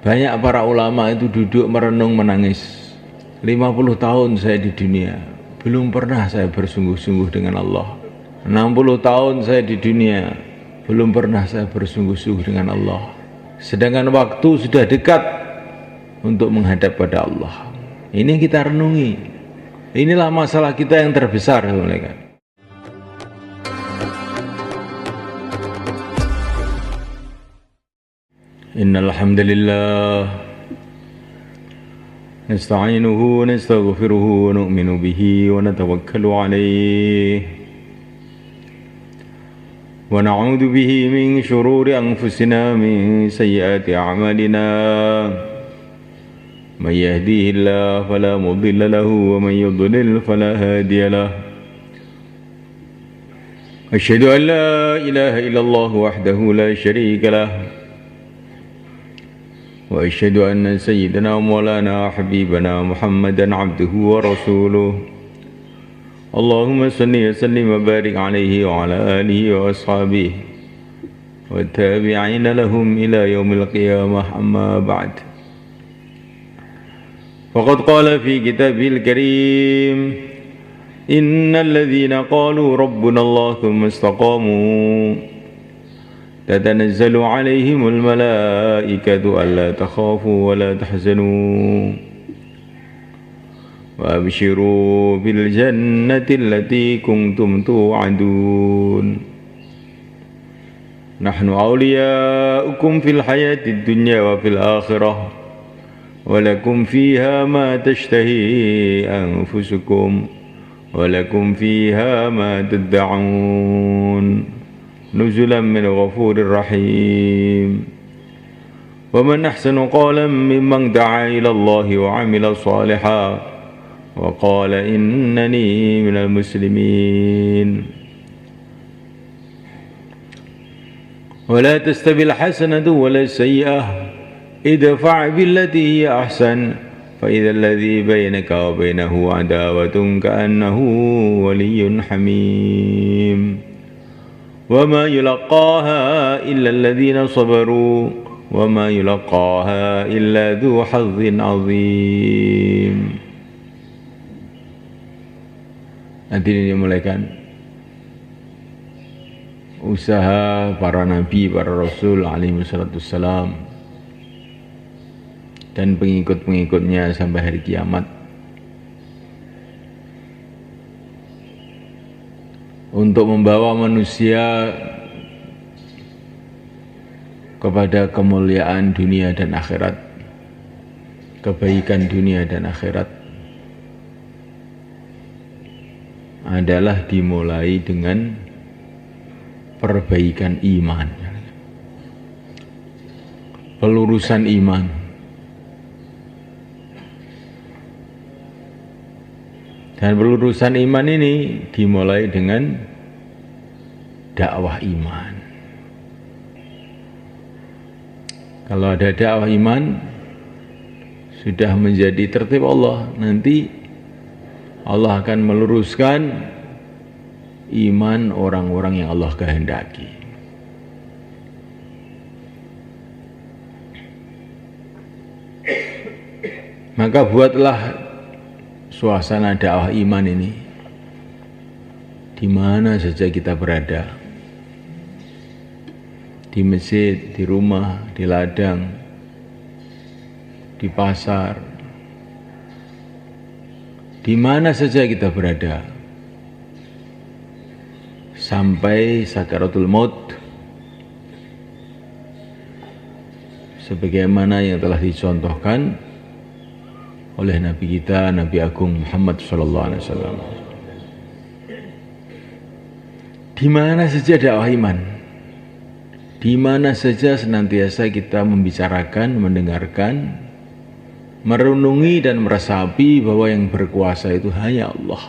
Banyak para ulama itu duduk merenung menangis. 50 tahun saya di dunia, belum pernah saya bersungguh-sungguh dengan Allah. 60 tahun saya di dunia, belum pernah saya bersungguh-sungguh dengan Allah. Sedangkan waktu sudah dekat untuk menghadap pada Allah. Ini kita renungi. Inilah masalah kita yang terbesar, mereka. Innal hamdalillah nasta'inuhu wa nastaghfiruhu wa nu'minu bihi wa natawakkalu alayhi wa na'udzu bihi min shururi anfusina min sayyiati a'malina may yahdihillahu fala mudilla lahu wa may yudlil fala hadiya lahu asyhadu an la ilaha illallah wahdahu la syarika lahu وأشهد أن سيدنا مولانا حبيبنا محمدا عبده ورسوله اللهم صل وسلم وبارك عليه وعلى آله وأصحابه والتابعين لهم إلى يوم القيامة أما بعد فقد قال في كتابه الكريم إن الذين قالوا ربنا الله ثم استقاموا تتنزل عليهم الملائكة ألا تخافوا ولا تحزنوا وأبشروا بالجنة التي كنتم توعدون نحن أولياؤكم في الحياة الدنيا وفي الآخرة ولكم فيها ما تشتهي أنفسكم ولكم فيها ما تدعون نزلا من غفور رحيم ومن أحسن قولا ممن دعا إلى الله وعمل صالحا وقال إنني من المسلمين ولا تستوي الحسنة ولا السيئة ادفع بالتي هي أحسن فإذا الذي بينك وبينه عداوة كأنه ولي حميم وما يلقاها إلا الذين صبروا وما يلقاها إلا ذو حظ عظيم. Hadirin yang dimuliakan, usaha para nabi, para rasul alaihi wassalam dan pengikut-pengikutnya sampai hari kiamat untuk membawa manusia kepada kemuliaan dunia dan akhirat, kebaikan dunia dan akhirat adalah dimulai dengan perbaikan iman, pelurusan iman. Dan pelurusan iman ini dimulai dengan dakwah iman. Kalau ada dakwah iman, sudah menjadi tertib Allah. Nanti Allah akan meluruskan iman orang-orang yang Allah kehendaki. Maka buatlah suasana dakwah iman ini di mana saja kita berada, di masjid, di rumah, di ladang, di pasar, di mana saja kita berada, sampai sakaratul maut, sebagaimana yang telah dicontohkan oleh Nabi kita, Nabi Agung Muhammad SAW. Di mana saja dakwah iman, di mana saja senantiasa kita membicarakan, mendengarkan, merenungi dan meresapi bahwa yang berkuasa itu hanya Allah.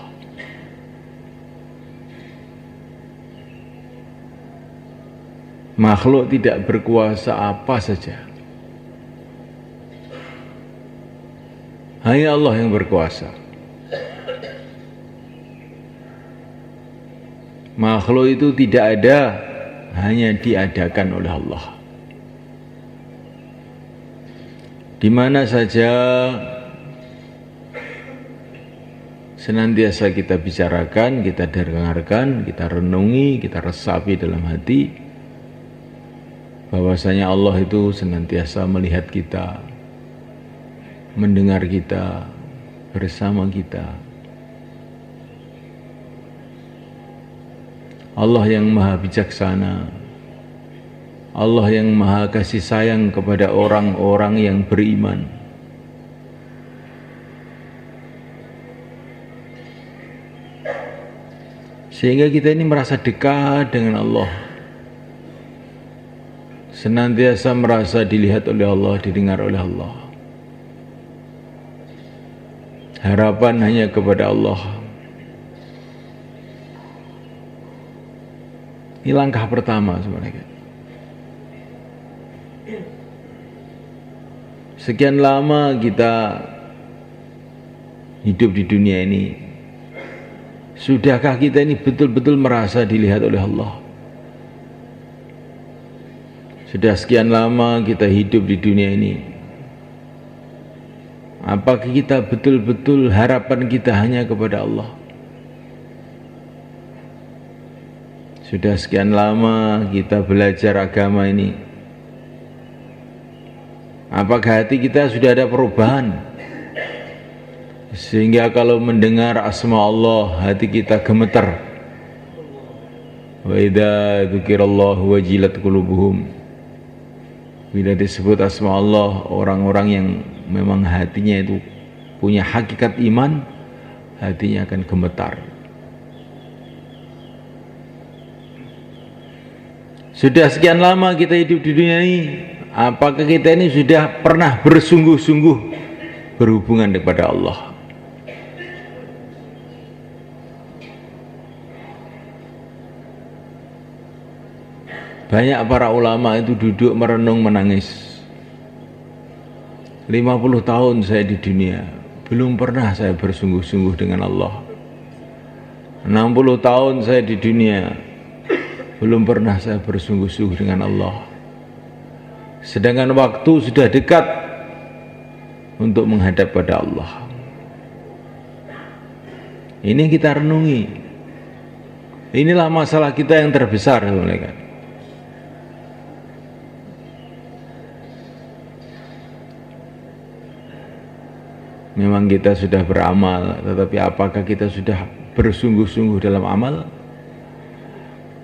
Makhluk tidak berkuasa apa saja. Hanya Allah yang berkuasa. Makhluk itu tidak ada, hanya diadakan oleh Allah. di mana saja senantiasa kita bicarakan, kita dengarkan, kita renungi, kita resapi dalam hati bahwasanya Allah itu senantiasa melihat kita, mendengar kita, bersama kita. Allah yang maha bijaksana, Allah yang maha kasih sayang kepada orang-orang yang beriman. Sehingga kita ini merasa dekat dengan Allah, senantiasa merasa dilihat oleh Allah, didengar oleh Allah. Harapan hanya kepada Allah. Ini langkah pertama sebenarnya. Sekian lama kita hidup di dunia ini, sudahkah kita ini betul-betul merasa dilihat oleh Allah? Sudah sekian lama kita hidup di dunia ini, apakah kita betul-betul harapan kita hanya kepada Allah? Sudah sekian lama kita belajar agama ini, apakah hati kita sudah ada perubahan? Sehingga kalau mendengar asma Allah, hati kita gemetar. Wa idza dzukirallahu wajilat qulubuhum. Bila disebut asma Allah, orang-orang yang memang hatinya itu punya hakikat iman, hatinya akan gemetar. Sudah sekian lama kita hidup di dunia ini, apakah kita ini sudah pernah bersungguh-sungguh berhubungan kepada Allah? Banyak para ulama itu duduk merenung menangis. 50 tahun saya di dunia, belum pernah saya bersungguh-sungguh dengan Allah. 60 tahun saya di dunia, belum pernah saya bersungguh-sungguh dengan Allah. Sedangkan waktu sudah dekat untuk menghadap pada Allah. Ini kita renungi. Inilah masalah kita yang terbesar sebenarnya. Memang kita sudah beramal, tetapi apakah kita sudah bersungguh-sungguh dalam amal?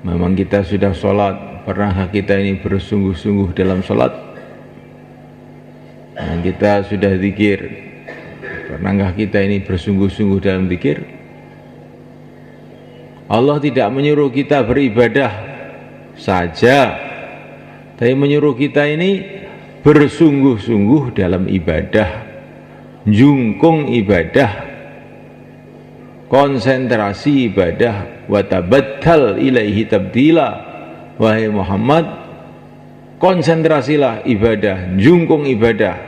Memang kita sudah sholat, pernahkah kita ini bersungguh-sungguh dalam sholat? Memang kita sudah zikir, pernahkah kita ini bersungguh-sungguh dalam zikir? Allah tidak menyuruh kita beribadah saja, tapi menyuruh kita ini bersungguh-sungguh dalam ibadah, jungkung ibadah, konsentrasi ibadah, watabattal ilaihi tabdila. Wahai Muhammad, konsentrasilah ibadah, jungkung ibadah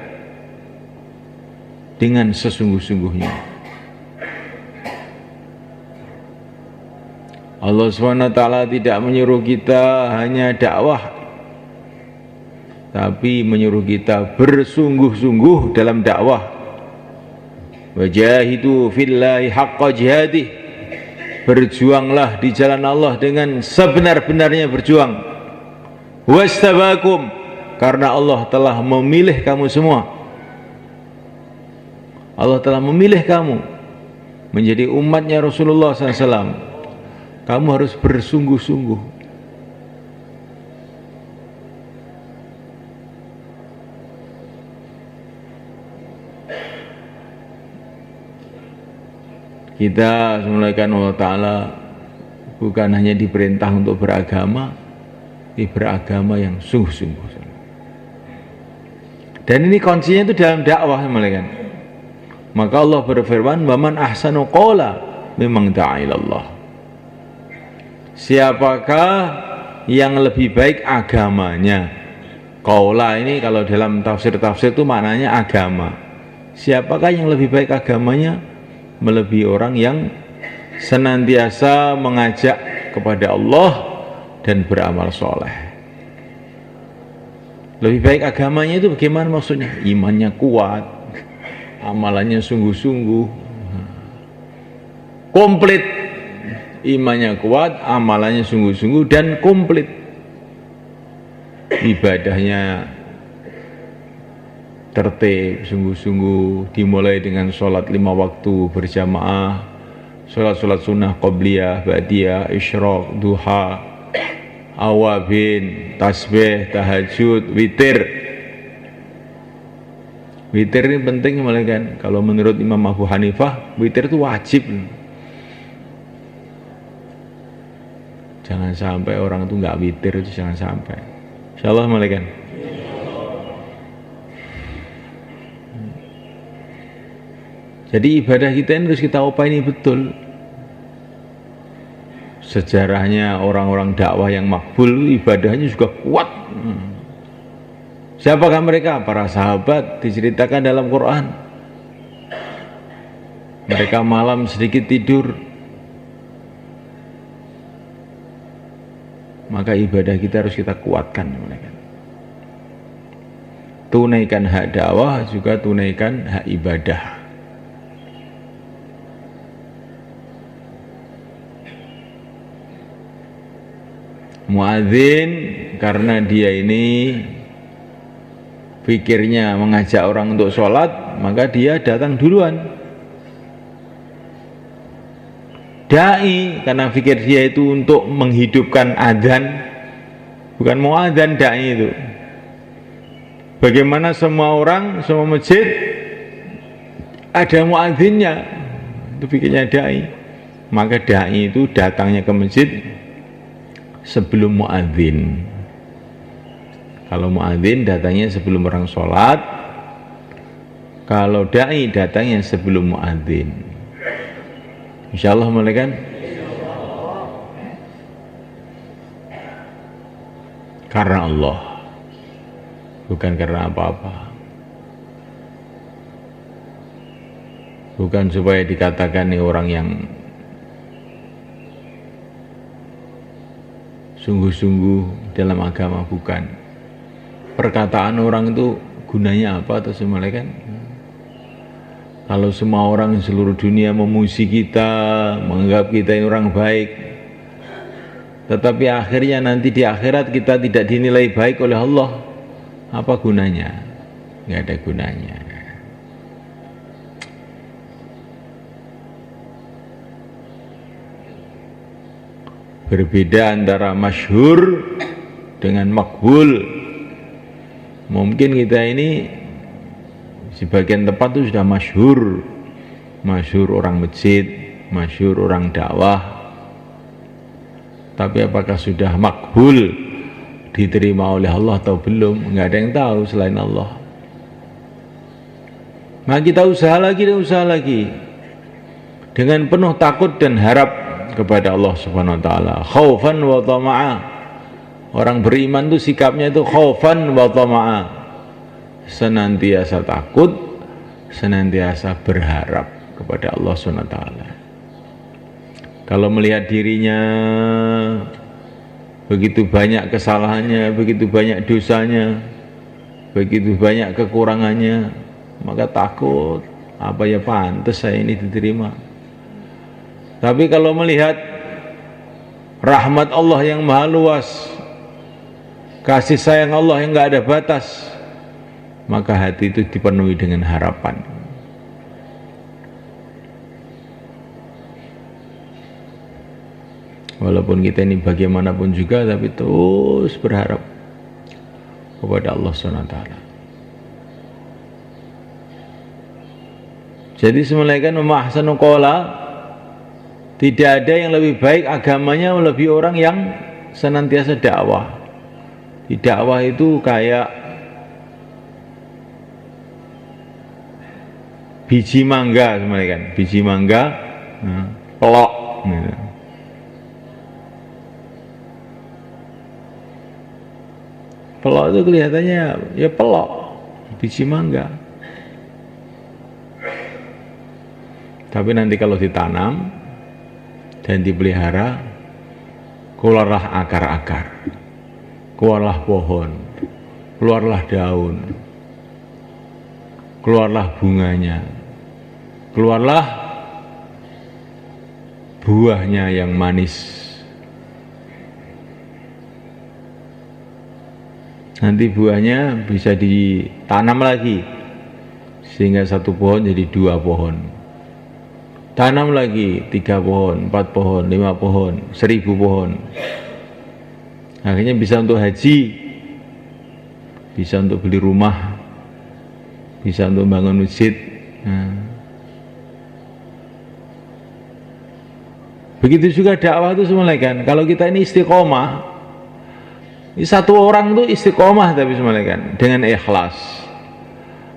dengan sesungguh-sungguhnya. Allah SWT tidak menyuruh kita hanya dakwah, tapi menyuruh kita bersungguh-sungguh dalam dakwah. Wajahidu fillahi haqqa jihadih, berjuanglah di jalan Allah dengan sebenar-benarnya berjuang. Wastabakum, karena Allah telah memilih kamu semua. Allah telah memilih kamu menjadi umatnya Rasulullah SAW. Kamu harus bersungguh-sungguh. Kita semulaikan Allah Ta'ala bukan hanya diperintah untuk beragama, tapi beragama yang sungguh-sungguh. Dan ini kuncinya itu dalam dakwah semulaikan. Maka Allah berfirman, "Waman ahsanu qawla mimman da'a ilallah." Siapakah yang lebih baik agamanya? Qawla ini kalau dalam tafsir-tafsir itu maknanya agama. Siapakah yang lebih baik agamanya? Melebihi orang yang senantiasa mengajak kepada Allah dan beramal soleh. Lebih baik agamanya itu bagaimana maksudnya? Imannya kuat, amalannya sungguh-sungguh, komplit. Imannya kuat, amalannya sungguh-sungguh dan komplit. Ibadahnya tertib, sungguh-sungguh, dimulai dengan sholat 5 waktu berjamaah, sholat sunnah qobliyah, ba'diyah, isyraq, duha, awabin, tasbih, tahajud, witir. Witir ini penting mulai kan. Kalau menurut Imam Abu Hanifah, witir itu wajib. Jangan sampai orang itu nggak witir, itu jangan sampai. Insyaallah mulai kan. Jadi ibadah kita ini harus kita upaini betul. Sejarahnya orang-orang dakwah yang makbul ibadahnya juga kuat. Siapakah mereka? Para sahabat diceritakan dalam Quran. Mereka malam sedikit tidur, maka ibadah kita harus kita kuatkan. Tunaikan hak dakwah juga tunaikan hak ibadah. Muadzin karena dia ini pikirnya mengajak orang untuk sholat, maka dia datang duluan. Dai karena pikir dia itu untuk menghidupkan adzan, bukan mau adzan dai itu. Bagaimana semua orang, semua masjid ada muadzinnya, itu pikirnya dai. Maka dai itu datangnya ke masjid sebelum muadzin. Kalau muadzin datangnya sebelum orang sholat, kalau dai datangnya sebelum muadzin. Insyaallah mulai kan? Karena Allah, bukan karena apa-apa. Bukan supaya dikatakan ini orang yang sungguh-sungguh dalam agama, bukan. Perkataan orang itu gunanya apa atau semua kan? Kalau semua orang di seluruh dunia memuji kita, menganggap kita ini orang baik, tetapi akhirnya nanti di akhirat kita tidak dinilai baik oleh Allah, apa gunanya? Nggak ada gunanya. Berbeda antara masyhur dengan makbul. Mungkin kita ini sebagian tempat itu sudah masyhur, masyhur orang masjid, masyhur orang dakwah. Tapi apakah sudah makbul, diterima oleh Allah atau belum? Nggak ada yang tahu selain Allah. Nah kita usaha lagi dan usaha lagi dengan penuh takut dan harap kepada Allah Subhanahu wa taala, khaufan wa tama'a. Orang beriman itu sikapnya itu khaufan wa tama'a, senantiasa takut, senantiasa berharap kepada Allah Subhanahu wa taala. Kalau melihat dirinya begitu banyak kesalahannya, begitu banyak dosanya, begitu banyak kekurangannya, maka takut, apa ya pantas saya ini diterima. Tapi kalau melihat rahmat Allah yang maha luas, kasih sayang Allah yang enggak ada batas, maka hati itu dipenuhi dengan harapan. Walaupun kita ini bagaimanapun juga, tapi terus berharap kepada Allah SWT. Jadi semulaikan memahsanu qawla, tidak ada yang lebih baik agamanya melebihi orang yang senantiasa dakwah. Di dakwah itu kayak biji mangga, kan? Biji mangga, pelok. Gitu. Pelok itu kelihatannya ya pelok, biji mangga. Tapi nanti kalau ditanam dan dipelihara, keluarlah akar-akar, keluarlah pohon, keluarlah daun, keluarlah bunganya, keluarlah buahnya yang manis. Nanti buahnya bisa ditanam lagi, sehingga satu pohon jadi 2 pohon. Tanam lagi 3 pohon, 4 pohon, 5 pohon, 1000 pohon. Akhirnya bisa untuk haji, bisa untuk beli rumah, bisa untuk bangun masjid. Nah. Begitu juga dakwah itu semuanya kan. Kalau kita ini istiqomah, satu orang itu istiqomah tapi semuanya kan, dengan ikhlas,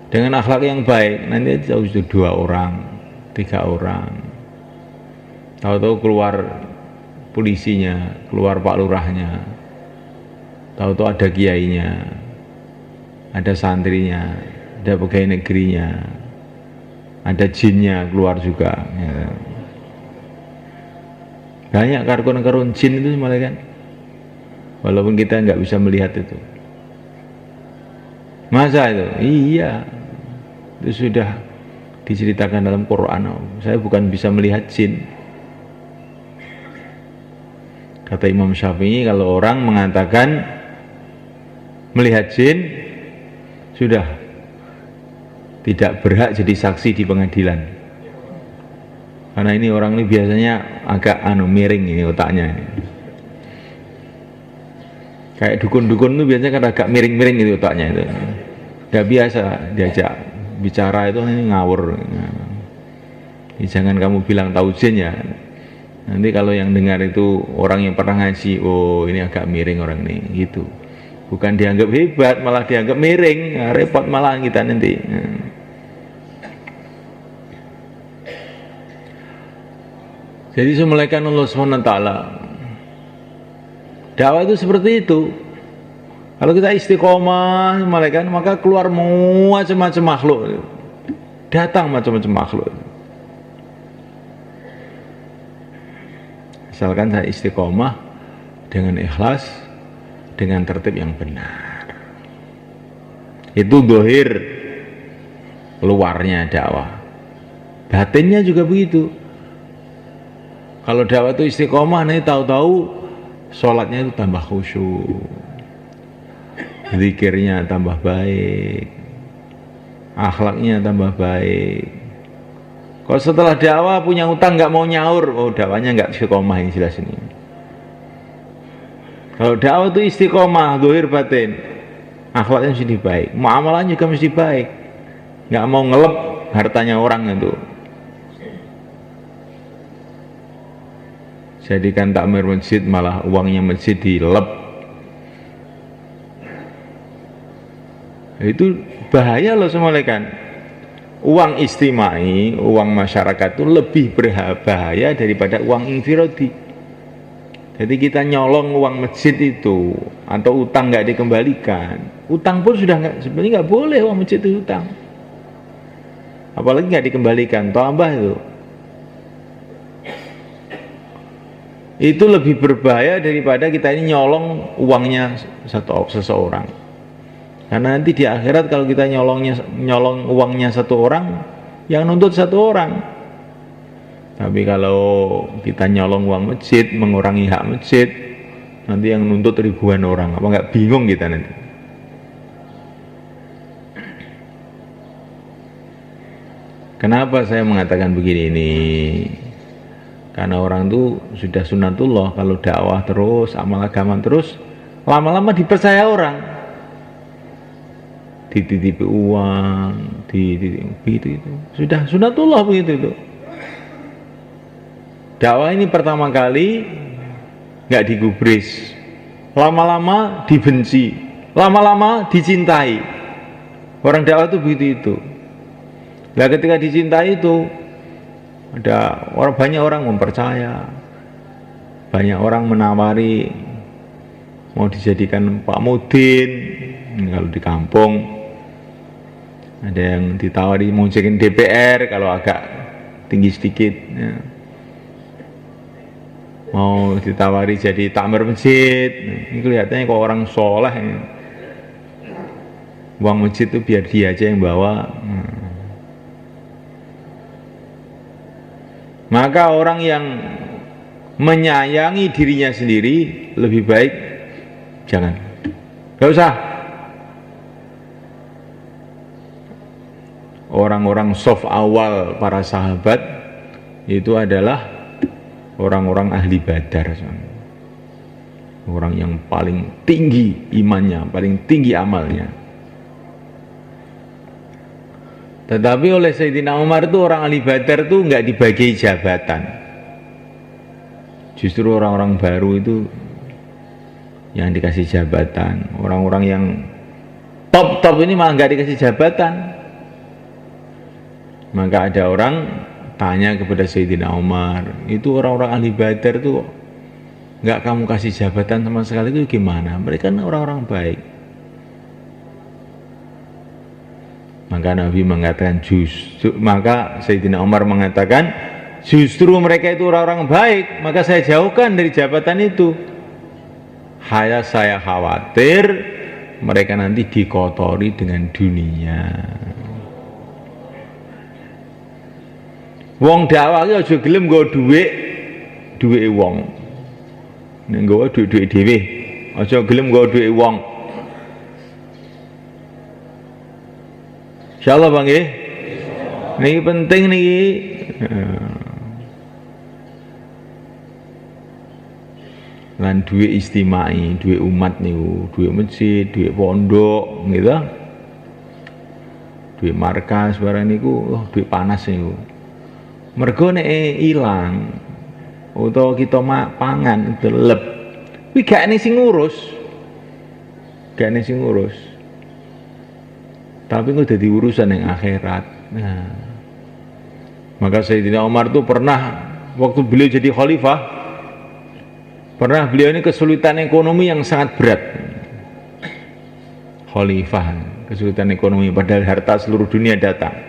dengan akhlak yang baik, nanti itu 2 orang, 3 orang. Tahu-tahu keluar polisinya, keluar Pak Lurahnya, tahu-tahu ada kiainya, ada santrinya, ada pegawai negerinya, ada jinnya keluar juga. Ya. Banyak karun-karun jin itu semuanya kan. Walaupun kita nggak bisa melihat itu. Masa itu? Iya. Itu sudah diceritakan dalam Quran. Saya bukan bisa melihat jin. Kata Imam Syafi'i, kalau orang mengatakan melihat jin, sudah tidak berhak jadi saksi di pengadilan. Karena ini orang ini biasanya agak miring ini otaknya ini. Kayak dukun-dukun itu biasanya kan agak miring-miring gitu otaknya itu. Gak biasa diajak bicara itu ini ngawur. Jangan kamu bilang tahu jin ya. Nanti kalau yang dengar itu orang yang pernah ngaji, oh ini agak miring orang ini gitu. Bukan dianggap hebat, malah dianggap miring. Nah, repot malah kita nanti. Jadi semulaikan Allah SWT. Dakwah itu seperti itu. Kalau kita istiqomah, maka keluar macam-macam makhluk. Datang macam-macam makhluk. Misalkan saya istiqomah dengan ikhlas, dengan tertib yang benar. Itu dohir luarnya dakwah. Batinnya juga begitu. Kalau dakwah itu istiqomah, nih tahu-tahu sholatnya itu tambah khusyuk, zikirnya tambah baik, akhlaknya tambah baik. Kalau setelah dakwah punya utang nggak mau nyaur, oh dakwahnya nggak istiqomah ini jelas ini. Kalau dakwah itu istiqomah, zahir batin, akhlaknya mesti baik, muamalahnya juga mesti baik, nggak mau ngelep hartanya orang itu. Jadikan takmir masjid malah uangnya masjid dilep. Itu bahaya loh semuanya kan. Uang istimai, uang masyarakat itu lebih berbahaya daripada uang infiradi. Jadi kita nyolong uang masjid itu atau utang nggak dikembalikan. Utang pun sudah sebenarnya nggak boleh uang masjid itu utang. Apalagi nggak dikembalikan, tambah itu. Itu lebih berbahaya daripada kita ini nyolong uangnya seseorang. Karena nanti di akhirat kalau kita nyolong uangnya satu orang, yang nuntut satu orang. Tapi kalau kita nyolong uang masjid, mengurangi hak masjid, nanti yang nuntut ribuan orang. Apa nggak bingung kita nanti? Kenapa saya mengatakan begini ini? Karena orang itu sudah sunatullah, kalau dakwah terus, amal agama terus, lama-lama dipercaya orang. Dititipi uang, begitu itu. Sudah sunatullah begitu itu. Dakwah ini pertama kali nggak digubris, lama-lama dibenci, lama-lama dicintai. Orang dakwah itu begitu itu. Nah ketika dicintai itu, ada banyak orang mempercaya, banyak orang menawari mau dijadikan Pak Mudin kalau di kampung, ada yang ditawari mau jadi DPR kalau agak tinggi sedikit ya. Mau ditawari jadi takmir masjid, ini kelihatannya kok orang soleh ini. uang masjid itu biar dia aja yang bawa. Maka orang yang menyayangi dirinya sendiri lebih baik jangan, gak usah. Orang-orang soft awal para sahabat itu adalah orang-orang ahli badar, orang yang paling tinggi imannya, paling tinggi amalnya. Tetapi oleh Sayyidina Umar itu orang ahli badar itu nggak dibagi jabatan. Justru orang-orang baru itu yang dikasih jabatan. Orang-orang yang top-top ini malah nggak dikasih jabatan. Maka ada orang tanya kepada Sayyidina Umar, itu orang-orang ahli badar itu nggak kamu kasih jabatan sama sekali, itu gimana? Mereka kan orang-orang baik. Maka Nabi mengatakan maka Sayyidina Umar mengatakan justru mereka itu orang-orang baik, maka saya jauhkan dari jabatan itu. Saya khawatir mereka nanti dikotori dengan dunia. Wong dakwah iki aja gelem nggo dhuwit wong. Nek nggawa dhuwit dhewe, aja gelem nggawa dhuwit wong. Insyaallah Bang nggih. Niki penting niki. Lan dhuwit istimai, dhuwit umat niku, dhuwit masjid, dhuwit pondok, gitu. Dhuwit markas barang niku, dhuwit panas niku. Mergo nek ilang utawa kita pangan delep kuwi gak ene sing ngurus, tapi kok dadi urusan yang akhirat. Nah, maka Sayyidina Umar itu pernah waktu beliau jadi khalifah, pernah beliau ini kesulitan ekonomi yang sangat berat. Khalifah kesulitan ekonomi padahal harta seluruh dunia datang.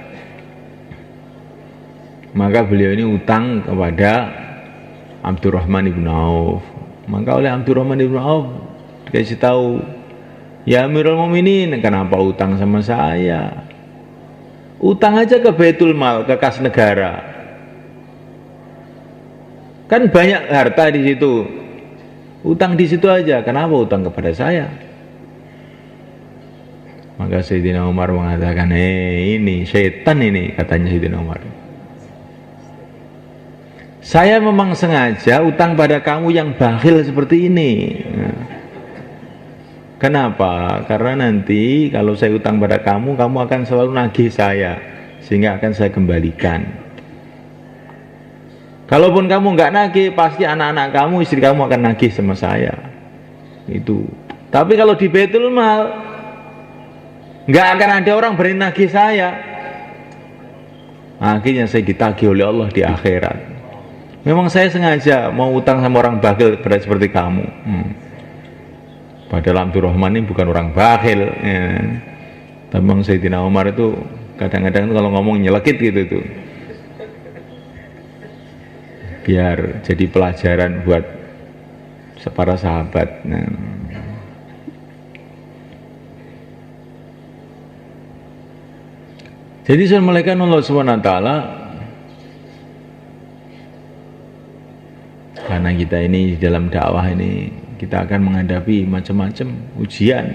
Maka beliau ini utang kepada Abdurrahman ibn Auf. Maka oleh Abdurrahman ibn Auf dikasih tahu, ya Amirul Mukminin, kenapa utang sama saya? Utang aja ke Baitul Mal, ke kas negara. Kan banyak harta di situ. Utang di situ aja, kenapa utang kepada saya? Maka Sayyidina Umar mengatakan, ini setan ini, katanya Sayyidina Umar. Saya memang sengaja utang pada kamu yang bakhil seperti ini. Kenapa? Karena nanti kalau saya utang pada kamu, kamu akan selalu nagih saya, sehingga akan saya kembalikan. Kalaupun kamu nggak nagih, pasti anak-anak kamu, istri kamu akan nagih sama saya. Itu. Tapi kalau di Baitul Mal, nggak akan ada orang berani nagih saya. Akhirnya saya ditagih oleh Allah di akhirat. Memang saya sengaja mau utang sama orang bakhil seperti kamu. Padahal Abdurrahman ini bukan orang bakhil. Ya. Tapi memang Sayyidina Umar itu kadang-kadang kalau ngomong nyelekit gitu tuh. Biar jadi pelajaran buat para sahabat. Nah. Jadi Assalamualaikum Allah SWT, karena kita ini dalam dakwah ini kita akan menghadapi macam-macam ujian.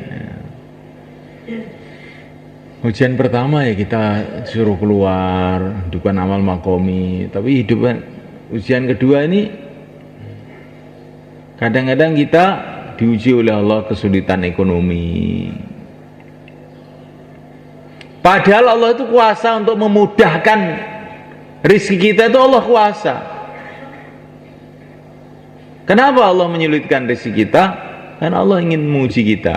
Ujian pertama ya kita suruh keluar hidupan amal makomi, tapi ujian kedua ini kadang-kadang kita diuji oleh Allah kesulitan ekonomi. Padahal Allah itu kuasa untuk memudahkan rezeki kita, itu Allah kuasa. Kenapa Allah menyulitkan rezeki kita? Karena Allah ingin menguji kita.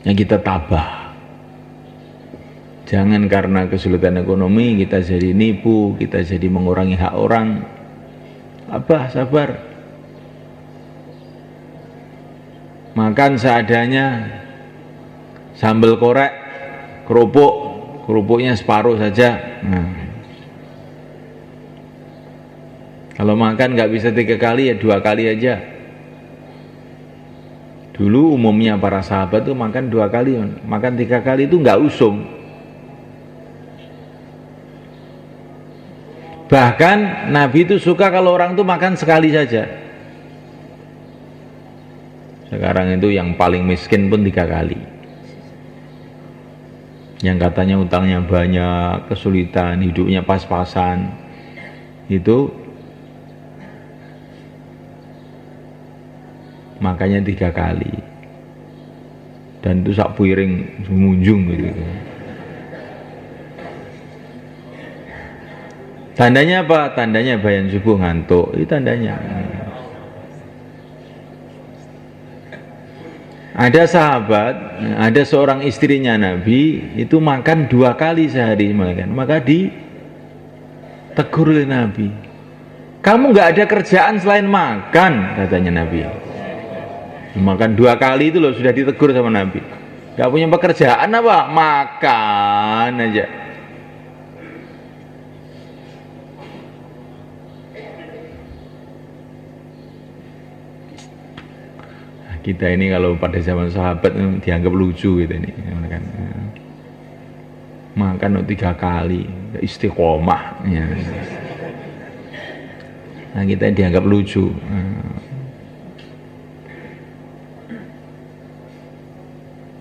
Yang kita tabah. Jangan karena kesulitan ekonomi kita jadi nipu, kita jadi mengurangi hak orang. Sabar. Makan seadanya, sambal korek, kerupuknya separuh saja. Kalau makan nggak bisa 3 kali ya 2 kali aja. Dulu umumnya para sahabat tuh makan 2 kali, makan 3 kali itu nggak usum. Bahkan Nabi itu suka kalau orang tuh makan sekali saja. Sekarang itu yang paling miskin pun 3 kali. Yang katanya utangnya banyak, kesulitan, hidupnya pas-pasan, itu makanya 3 kali, dan itu sak piring semunjung gitu. Tandanya apa? Tandanya bayan subuh ngantuk, itu tandanya. Ada sahabat, ada seorang istrinya Nabi itu makan 2 kali sehari, maka ditegur oleh Nabi. Kamu nggak ada kerjaan selain makan, katanya Nabi. Makan 2 kali itu loh sudah ditegur sama Nabi. Gak punya pekerjaan apa? Makan aja. Nah, kita ini kalau pada zaman sahabat dianggap lucu gitu ini. Makan 3 kali, istiqomah. Ya. Nah, kita dianggap lucu.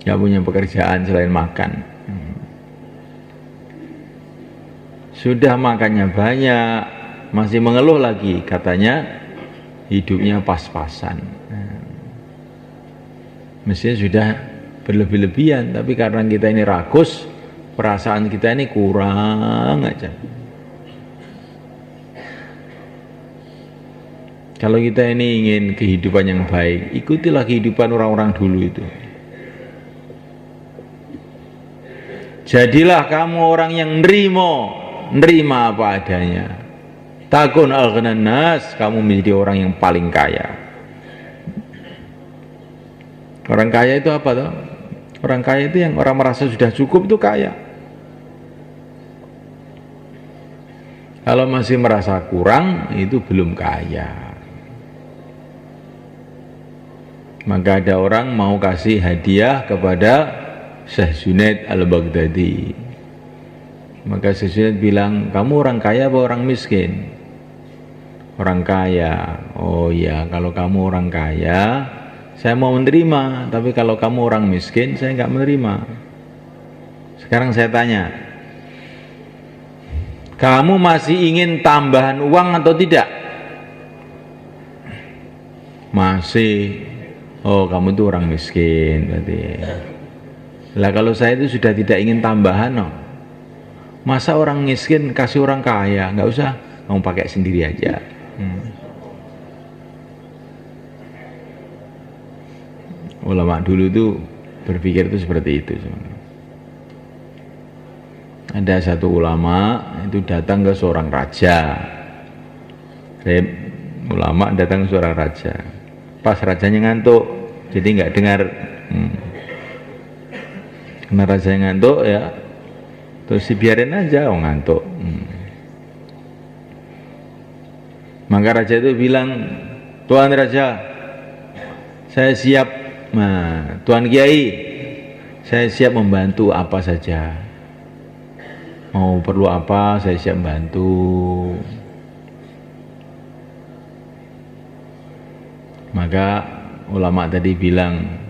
Gak punya pekerjaan selain makan. Sudah makannya banyak, masih mengeluh lagi, katanya hidupnya pas-pasan. Mestinya sudah berlebih-lebihan, tapi karena kita ini rakus, perasaan kita ini kurang aja. Kalau kita ini ingin kehidupan yang baik, ikutilah kehidupan orang-orang dulu itu. Jadilah kamu orang yang nerima apa adanya. Takun aghnan nas, kamu menjadi orang yang paling kaya. Orang kaya itu apa toh? Orang kaya itu yang orang merasa sudah cukup itu kaya. Kalau masih merasa kurang, itu belum kaya. Maka ada orang mau kasih hadiah kepada Syekh Junaid Al-Baghdadi. Maka Syekh Junaid bilang, kamu orang kaya apa orang miskin? Orang kaya. Oh iya, kalau kamu orang kaya, saya mau menerima. Tapi kalau kamu orang miskin, saya nggak menerima. Sekarang saya tanya, kamu masih ingin tambahan uang atau tidak? Masih. Oh, kamu itu orang miskin berarti. Lah kalau saya itu sudah tidak ingin tambahan, no. Masa orang miskin kasih orang kaya? Nggak usah, kamu pakai sendiri aja. Ulama dulu itu berpikir itu seperti itu. Ada satu ulama itu datang ke seorang raja. Ulama datang ke seorang raja. Pas rajanya ngantuk, jadi nggak dengar. Karena raja yang ngantuk ya, terus dibiarin aja ngantuk. Maka raja itu bilang, Tuan Raja, saya siap. Nah, Tuan Kiai, saya siap membantu apa saja. Mau perlu apa, saya siap bantu. Maka ulama tadi bilang,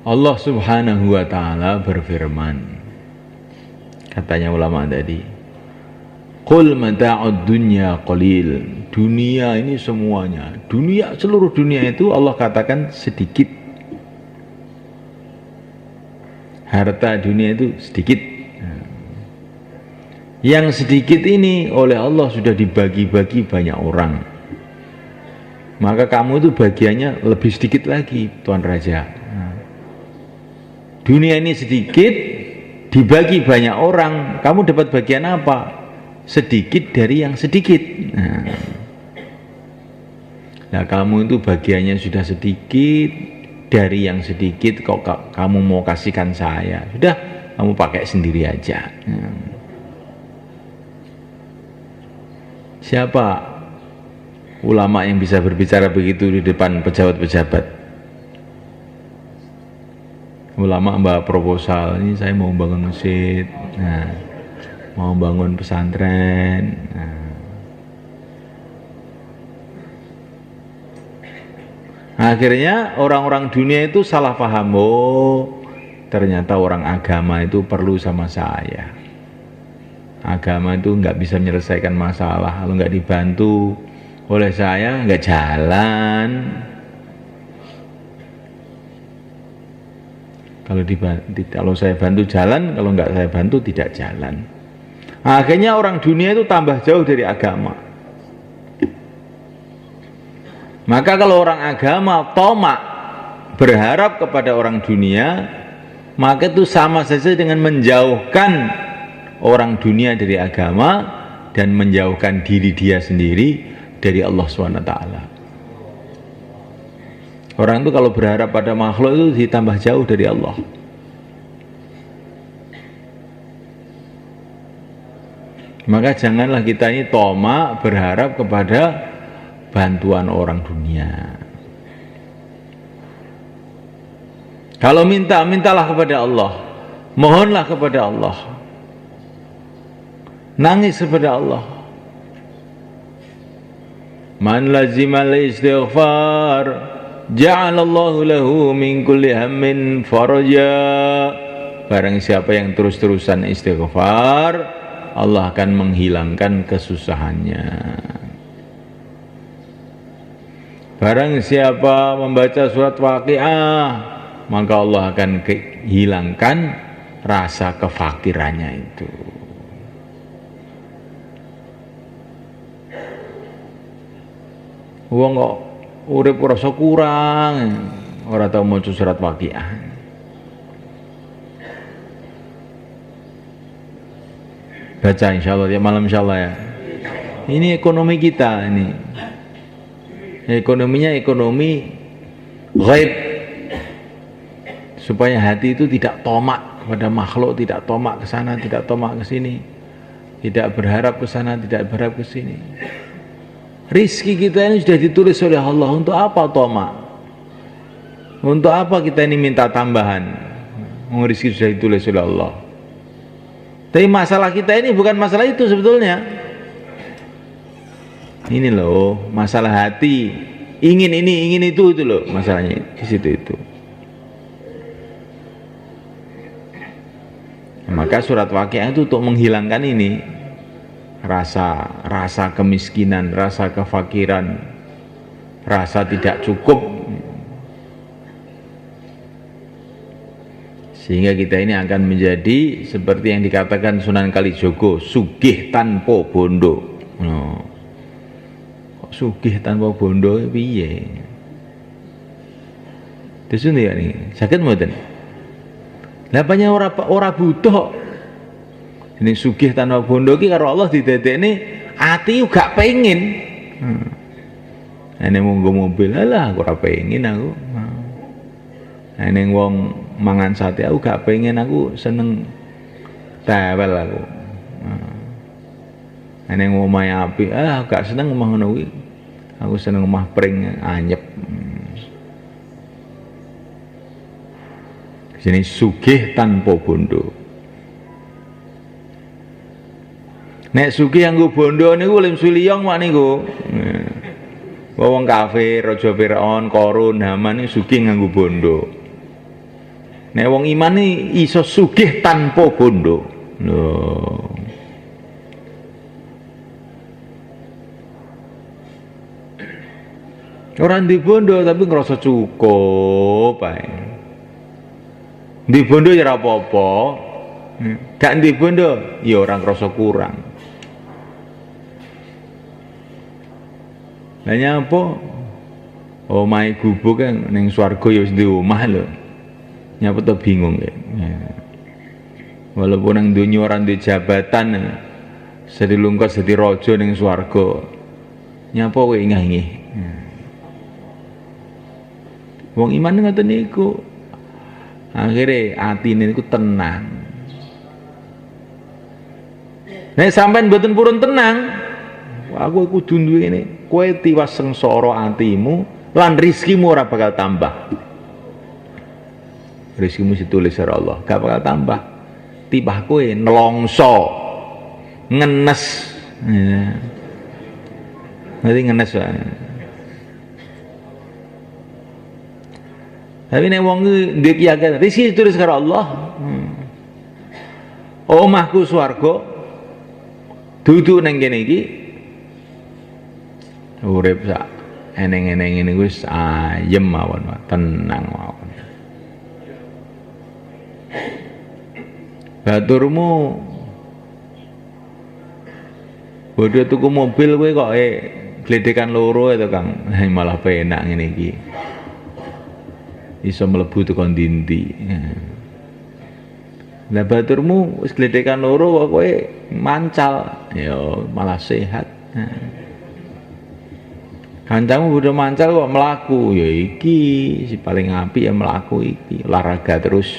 Allah Subhanahu wa ta'ala berfirman, katanya ulama tadi, qul mata'ud dunya qalil. Dunia ini semuanya, dunia, seluruh dunia itu Allah katakan sedikit. Harta dunia itu sedikit. Yang sedikit ini oleh Allah sudah dibagi-bagi banyak orang. Maka kamu itu bagiannya lebih sedikit lagi, Tuan Raja. Dunia ini sedikit, dibagi banyak orang, kamu dapat bagian apa? Sedikit dari yang sedikit. Nah, kamu itu bagiannya sudah sedikit dari yang sedikit, kok kamu mau kasihkan saya? Sudah, kamu pakai sendiri aja. Siapa ulama yang bisa berbicara begitu di depan pejabat-pejabat. Ulama bawa proposal, ini saya mau bangun masjid, nah, mau bangun pesantren. Akhirnya orang-orang dunia itu salah paham, oh ternyata orang agama itu perlu sama saya. Agama itu nggak bisa menyelesaikan masalah kalau nggak dibantu oleh saya, nggak jalan. Kalau saya bantu jalan, kalau nggak saya bantu tidak jalan. Akhirnya orang dunia itu tambah jauh dari agama. Maka kalau orang agama tomak berharap kepada orang dunia, maka itu sama saja dengan menjauhkan orang dunia dari agama dan menjauhkan diri dia sendiri dari Allah SWT. Orang itu kalau berharap pada makhluk itu ditambah jauh dari Allah. Maka janganlah kita ini tomak berharap kepada bantuan orang dunia. Kalau minta, mintalah kepada Allah, mohonlah kepada Allah, nangis kepada Allah. Man lazimal istighfar ja'alallahu lahu min kulli hammin faraja. Barang siapa yang terus-terusan istighfar, Allah akan menghilangkan kesusahannya. Barang siapa membaca surat Waqiah, maka Allah akan hilangkan rasa kefakirannya itu. Wong kok urip rasa kurang, ora tau maca surat Waqiah. Baca insyaallah ya, malam insyaallah ya. Ini ekonomi kita ini. Ekonominya ekonomi ghaib. Supaya hati itu tidak tomak kepada makhluk, tidak tomak ke sana, tidak tomak ke sini. Tidak berharap ke sana, tidak berharap ke sini. Rizki kita ini sudah ditulis oleh Allah. Untuk apa tomak? Untuk apa kita ini minta tambahan? Rizki sudah ditulis oleh Allah. Tapi masalah kita ini bukan masalah itu sebetulnya. Ini loh, masalah hati. Ingin ini, ingin itu loh masalahnya di situ itu. Maka surat Waqiah itu untuk menghilangkan ini. Rasa kemiskinan, rasa kefakiran, rasa tidak cukup, sehingga kita ini akan menjadi seperti yang dikatakan Sunan Kalijogo, sugih tanpa bondo. Kok sugih tanpa bondo piye? Desun ya nih, sakit mboten? Lah banyak ora butuh. Ini sugih tanpa bondo ki karo Allah didadekne ati gak pengen. Ene monggo mobil, alah aku ora pengen aku. Ene wong mangan sate aku gak pengen, aku seneng tewel aku. Ene ngomahe apik, aku gak seneng omah ngono kuwi. Aku seneng omah pring anyep. Sini sugih tanpa bondo. Nek sugih nganggo bondo niku lim suliyong mak niku. Wong kafir, raja Firaun, Qarun, Haman niku sugih nganggo bondo. Nek wong iman iki iso sugih tanpa bondo. Lho. Ora ndek bondo tapi ngrasa cukup ae. Ndek bondo ya ora apa-apa. Gak ndek bondo ya ora ngrasa kurang. Lah nyapa? Omahe gubuk kan ning swarga ya wis duwe omah lho. Nyapa to bingung ya. Walaupun nang donya ora duwe jabatan, sedhi lungkot sedhi raja ning swarga. Nyapa kowe ingah-ingih. Wong iman ngoten niku. Akhire atine niku tenang. Nek sampean mboten purun tenang, aku kudu duwe ngene. Kowe tiwas sengsara atimu lan rezekimu ora bakal tambah. Rezekimu ditulis oleh Allah, gak bakal tambah. Tibah kowe nelongso, ngenes. Ya. Nanti ngenes wae. Tapi nek wong ndek keyakinan rezeki ditulis karo Allah. Omahku swarga. Duduk nang kene iki. Urip sak eneng-eneng ngene wis ayem mawon, tenang mawon. Baturmu bodho tuku mobil kowe kok gledekan loro itu Kang. Malah penak ngene iki. Iso mlebu teko ndi-ndi. Lah baturmu wis gledekan loro kok kowe mancal, ya malah sehat. Kancamu udah mancal kok melaku, ya iki si paling apik ya melaku iki, olahraga terus.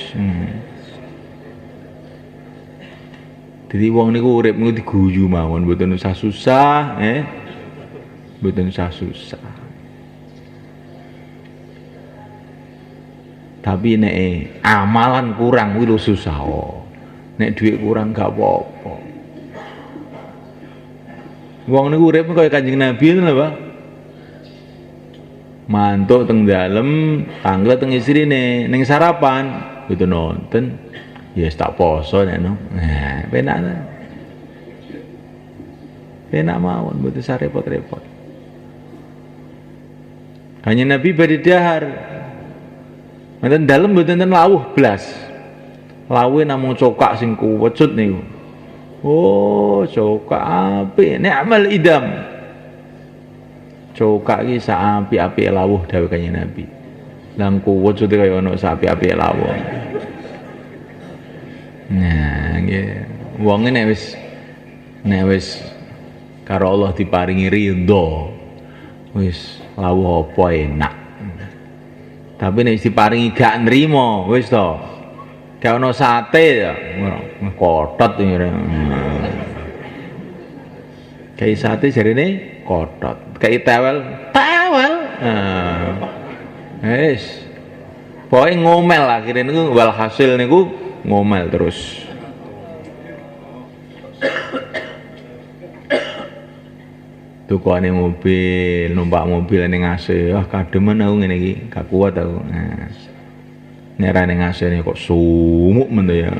Jadi wong niku urip niku diguyu mawon, mboten usah susah, mboten usah susah. Tapi nek amalan kurang kuwi lho susah. Nek duit kurang gak apa-apa. Wong niku urip kaya Kanjeng Nabi ngono lho, Pak. Mantuk teng dalem, tanglet teng istrine, ning sarapan kudu nonton. Ya tak poso nek no. Nah, penak. Penak mawon mboten usah repot-repot. Kanjeng Nabi badhe dahar. Mboten dalem mboten ten lawuh blas. Lawuhe namung cokak sing kuwecut niku. Oh, cokak apik, ni'mal idam. Cokak iki sak apik-apike lawuh dawuh Kanjeng Nabi. Lang kuwecute kaya ana sak apik-apike lawuh. Nah, nggih. Wong nek wis karo Allah diparingi ridho, wis lawuh apa enak. Tapi nek diparingi gak nrimo, wis to. Gak ono sate ya, kotot ngene. Kayak sate jarine kotot. Kayak tewel. Wis. Pokoke ngomel akhire niku walhasil niku ngomel terus. Tukane mobil, numpak mobil ning AC, kademen aku ngene iki, gak kuat aku. Nek ra ning AC kok sumuk men ya.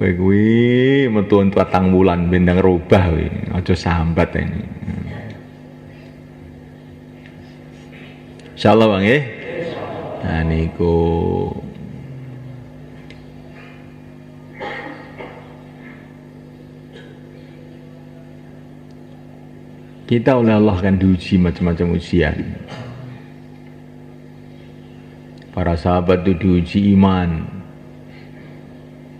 Kowe kuwi metu 4 bulan bendang rubah kuwi, aja sambat ini. Insyaallah Bang nggih. Nah niku kita oleh Allah kan diuji macam-macam ujian. Para sahabat itu diuji iman.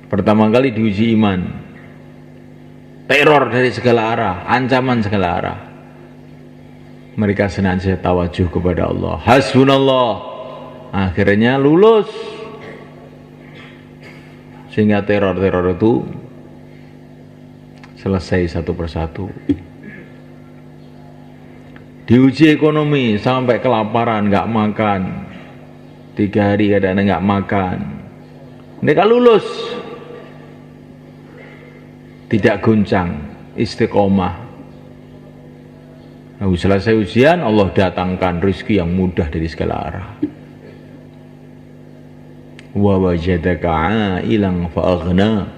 Pertama kali diuji iman. Teror dari segala arah, ancaman segala arah. Mereka senantiasa tawajuh kepada Allah. Hasbunallah. Akhirnya lulus. Sehingga teror-teror itu selesai satu persatu. Diuji ekonomi sampai kelaparan, nggak makan. 3 hari kadang-kadang nggak makan. Mereka lulus. Tidak goncang, istiqomah. Lalu selesai ujian, Allah datangkan rezeki yang mudah dari segala arah. Wa wajadaka 'ailan fa'aghna.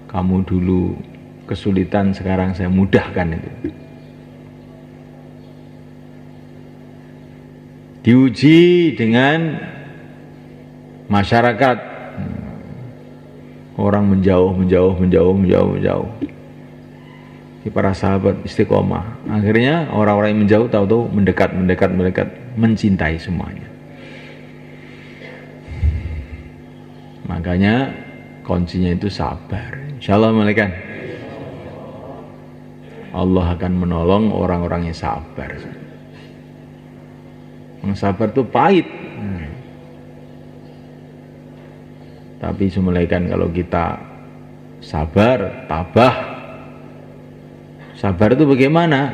Kamu dulu kesulitan, sekarang saya mudahkan itu. Diuji dengan masyarakat, orang menjauh. Para sahabat istiqomah. Akhirnya orang-orang yang menjauh tahu-tahu mendekat, mencintai semuanya. Makanya kuncinya itu sabar. Insyaallah malaikat. Allah akan menolong orang-orang yang sabar. Yang sabar itu pahit. Tapi semulaikan kalau kita sabar, tabah. Sabar itu bagaimana?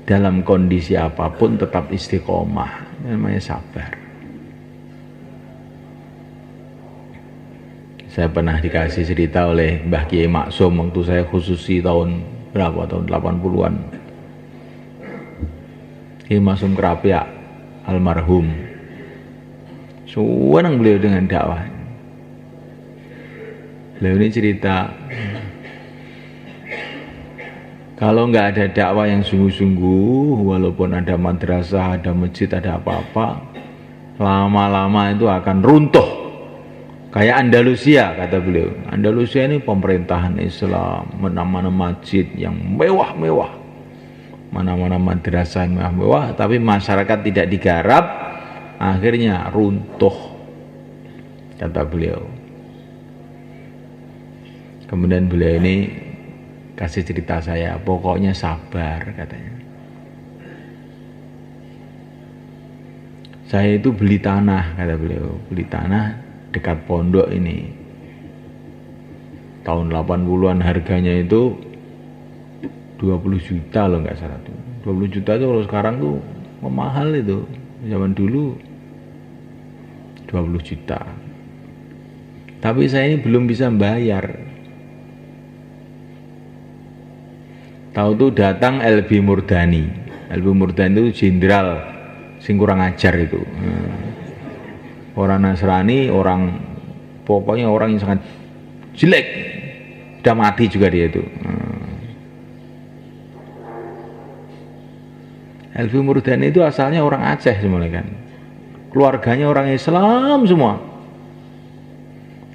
Dalam kondisi apapun tetap istiqomah, namanya sabar. Saya pernah dikasih cerita oleh Mbah Kiai Maksum waktu saya khususi tahun berapa, tahun 80-an. Kiai Maksum Kerapiak almarhum, senang beliau dengan dakwah. Beliau ini cerita, kalau nggak ada dakwah yang sungguh-sungguh, walaupun ada madrasah, ada masjid, ada apa-apa, lama-lama itu akan runtuh. Kayak Andalusia, kata beliau. Andalusia ini pemerintahan Islam, mana-mana masjid yang mewah-mewah, mana-mana madrasah yang mewah-mewah, tapi masyarakat tidak digarap, akhirnya runtuh, kata beliau. Kemudian beliau ini kasih cerita saya, pokoknya sabar, katanya. Saya itu beli tanah, kata beliau, beli tanah dekat pondok ini. Tahun 80-an harganya itu 20 juta loh, nggak salah tuh. 20 juta itu kalau sekarang tuh mahal itu. Zaman dulu 20 juta. Tapi saya ini belum bisa bayar. Tahu tuh datang LB Murdani. LB Murdani itu jenderal sing kurang ajar itu. Orang Nasrani, orang pokoknya orang yang sangat jelek. Sudah mati juga dia itu. LB Murdani itu asalnya orang Aceh semuanya kan. Keluarganya orang Islam semua.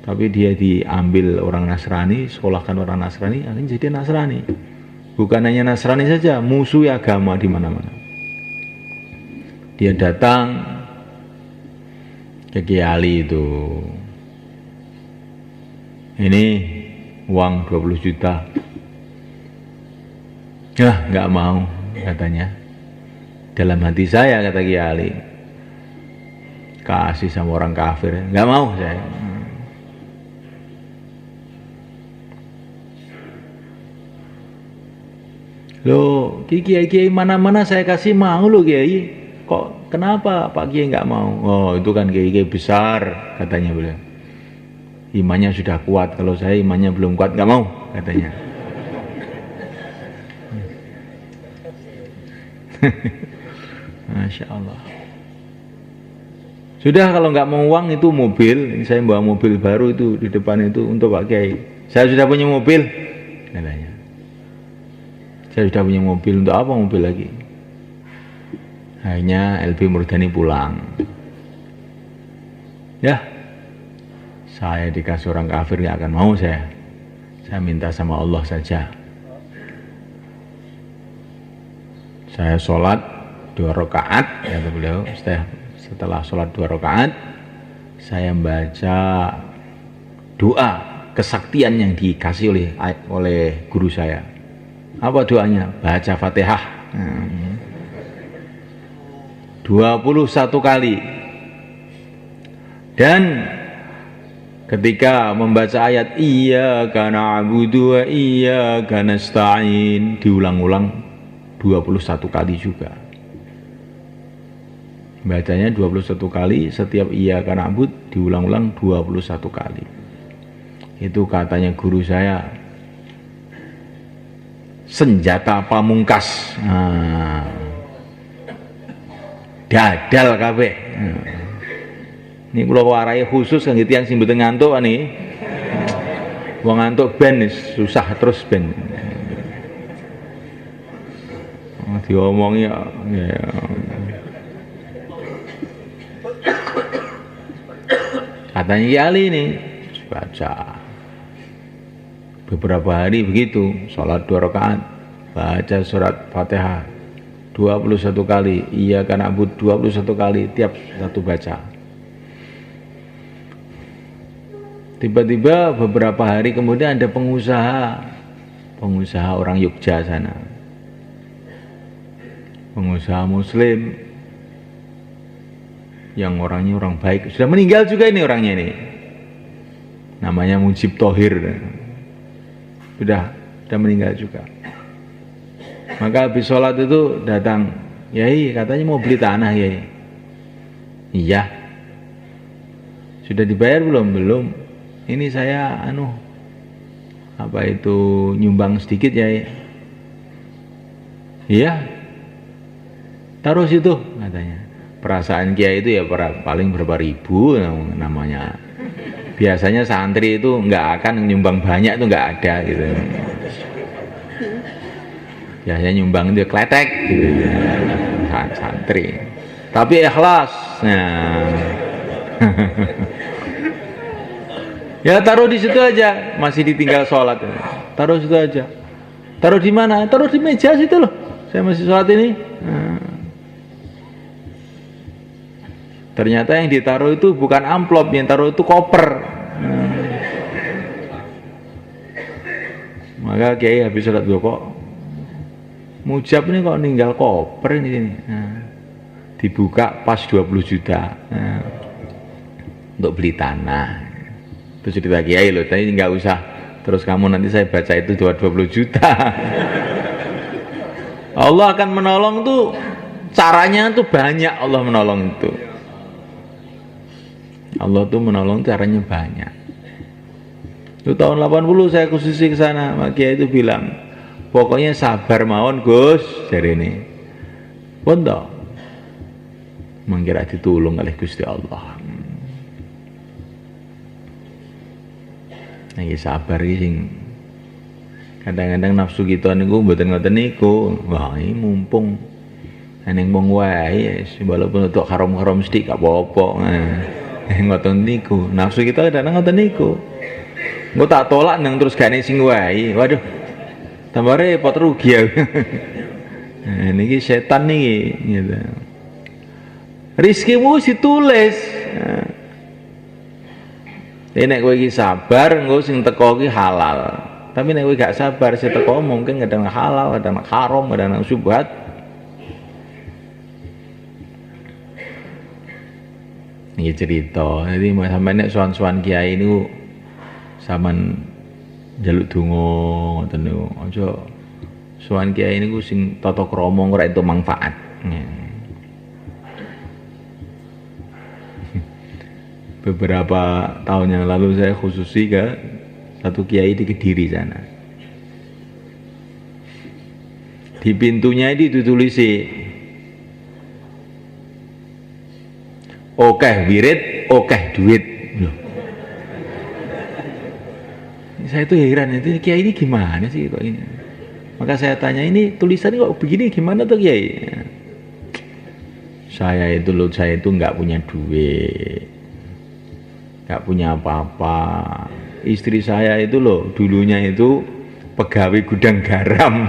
Tapi dia diambil orang Nasrani, sekolahkan orang Nasrani, akhirnya jadi Nasrani. Bukan hanya Nasrani saja, musuh agama di mana-mana. Dia datang ke Kiai Ali itu. Ini uang 20 juta. Nggak mau, katanya. Dalam hati saya, kata Kiai Ali, kasih sama orang kafir, nggak mau saya. Loh, kiai mana-mana saya kasih mau loh kiai. Kok kenapa Pak Kiai nggak mau? Oh, itu kan kiai besar, katanya beliau. Imannya sudah kuat, kalau saya imannya belum kuat nggak mau, katanya. Masya Allah. Sudah, kalau nggak mau uang itu mobil, saya bawa mobil baru itu di depan itu untuk Pak Kiai. Saya sudah punya mobil, katanya. Saya sudah punya mobil, untuk apa mobil lagi? Akhirnya LB Murdani pulang. Ya, saya dikasih orang kafir nggak akan mau saya. Saya minta sama Allah saja. Saya sholat 2 rakaat, kata beliau. Setelah sholat 2 rakaat, saya membaca doa kesaktian yang dikasih oleh guru saya. Apa doanya? Baca Fatihah 21 kali. Dan ketika membaca ayat iyyaka na'budu wa iyyaka nasta'in, diulang-ulang 21 kali juga. Bacanya 21 kali, setiap iyyaka na'bud diulang-ulang 21 kali. Itu katanya guru saya, senjata pamungkas. Dadal kabeh. Ini kula warai khusus kangge tiyang sing mboten ngantuk nih. Wong ngantuk ben susah terus ben. Diomongi ya. Katanya Kiai Ali ini baca beberapa hari begitu, sholat 2 rakaat, baca surat Fatihah 21 kali, iyyaka na'budu 21 kali, tiap satu baca. Tiba-tiba beberapa hari kemudian ada pengusaha orang Yogyakarta sana, pengusaha muslim, yang orangnya orang baik, sudah meninggal juga ini orangnya ini, namanya Mujib Thohir, sudah meninggal juga. Maka habis sholat itu datang, Yai katanya mau beli tanah Yai. Iya. Sudah dibayar belum? Belum. Ini saya apa itu nyumbang sedikit Yai. Iya. Taruh situ katanya. Perasaan kiai itu ya paling berapa ribu namanya. Biasanya santri itu nggak akan nyumbang banyak, itu nggak ada gitu. Biasanya nyumbang itu kletek gitu. Santri. Tapi ikhlas. Nah. Ya taruh di situ aja, masih ditinggal sholat. Taruh situ aja. Taruh di mana? Taruh di meja situ loh. Saya masih sholat ini. Nah. Ternyata yang ditaruh itu bukan amplop, yang taruh itu koper. Nah. Maka kiai habis sholat kok Mujab ini kok ninggal koper ini. Nah. Dibuka pas 20 juta. Nah. Untuk beli tanah. Itu cerita kiai loh, tadi nggak usah. Terus kamu nanti saya baca itu 20 juta. Allah akan menolong tuh, caranya tuh banyak Allah menolong itu. Allah tuh menolong caranya banyak. Itu tahun 80 saya khususi ke sana, Mak Kiai itu bilang, pokoknya sabar mawon Gus, dari ini. Pondok mengira ditulung oleh Gusti Allah. Nah, sabar sing kadang-kadang nafsu kita niku mboten ngoten niku. Wah, ini mumpung neng wong wae walaupun untuk haram-haram sithik gak apa-apa. Ngoten niku. Nafsu kita kadang ngoten niku. Engko tak tolak nang terus gane sing wae. Waduh. Tambah repot rugi ya. Nah, niki setan niki gitu. Rizkimu ditulis. Nek kowe iki sabar, engko sing teko iki halal. Tapi nek kowe gak sabar, sing teko mungkin kadang halal, kadang haram, kadang syubhat. Ini cerita. Jadi sampai nek sowan-sowan kiai niku sampean njaluk donga ngoten niku. Aja sowan kiai niku sing tata krama ora entuk manfaat. Beberapa tahun yang lalu saya khususi ke satu kiai di Kediri sana. Di pintunya itu ditulisi okeh wirid, okeh duit. Loh. Saya itu heran, itu kiai ini gimana sih kok ini? Maka saya tanya, ini tulisannya kok begini, gimana tuh kiai? Saya itu nggak punya duit. Gak punya apa-apa. Istri saya itu loh dulunya itu pegawai gudang garam.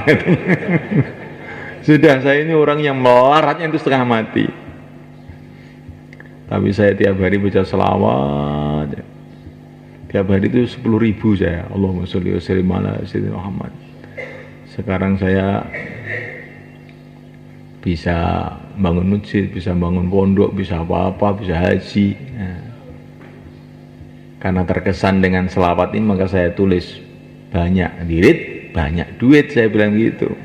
Sudah, saya ini orang yang melaratnya itu setengah mati. Tapi saya tiap hari baca selawat. Tiap hari itu 10.000 saya. Allahumma sholli wa sallim ala sayyidina Muhammad. Sekarang saya bisa bangun masjid, bisa bangun pondok, bisa apa-apa, bisa haji. Nah. Karena terkesan dengan selawat ini, maka saya tulis banyak wirid, banyak duit, saya bilang gitu.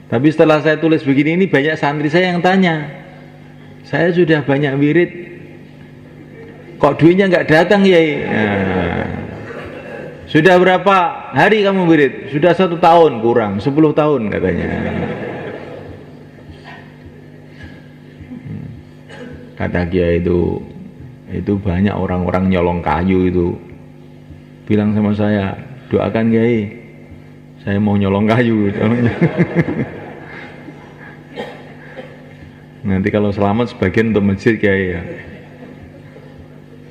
Tapi setelah saya tulis begini, ini banyak santri saya yang tanya, saya sudah banyak wirid, kok duitnya nggak datang ya? Nah, sudah berapa hari kamu wirid? Sudah 1 tahun kurang, 10 tahun katanya. Kata Kiai itu banyak orang-orang nyolong kayu itu bilang sama saya, doakan Kiai, saya mau nyolong kayu. Nanti kalau selamat sebagian untuk masjid Kiai ya.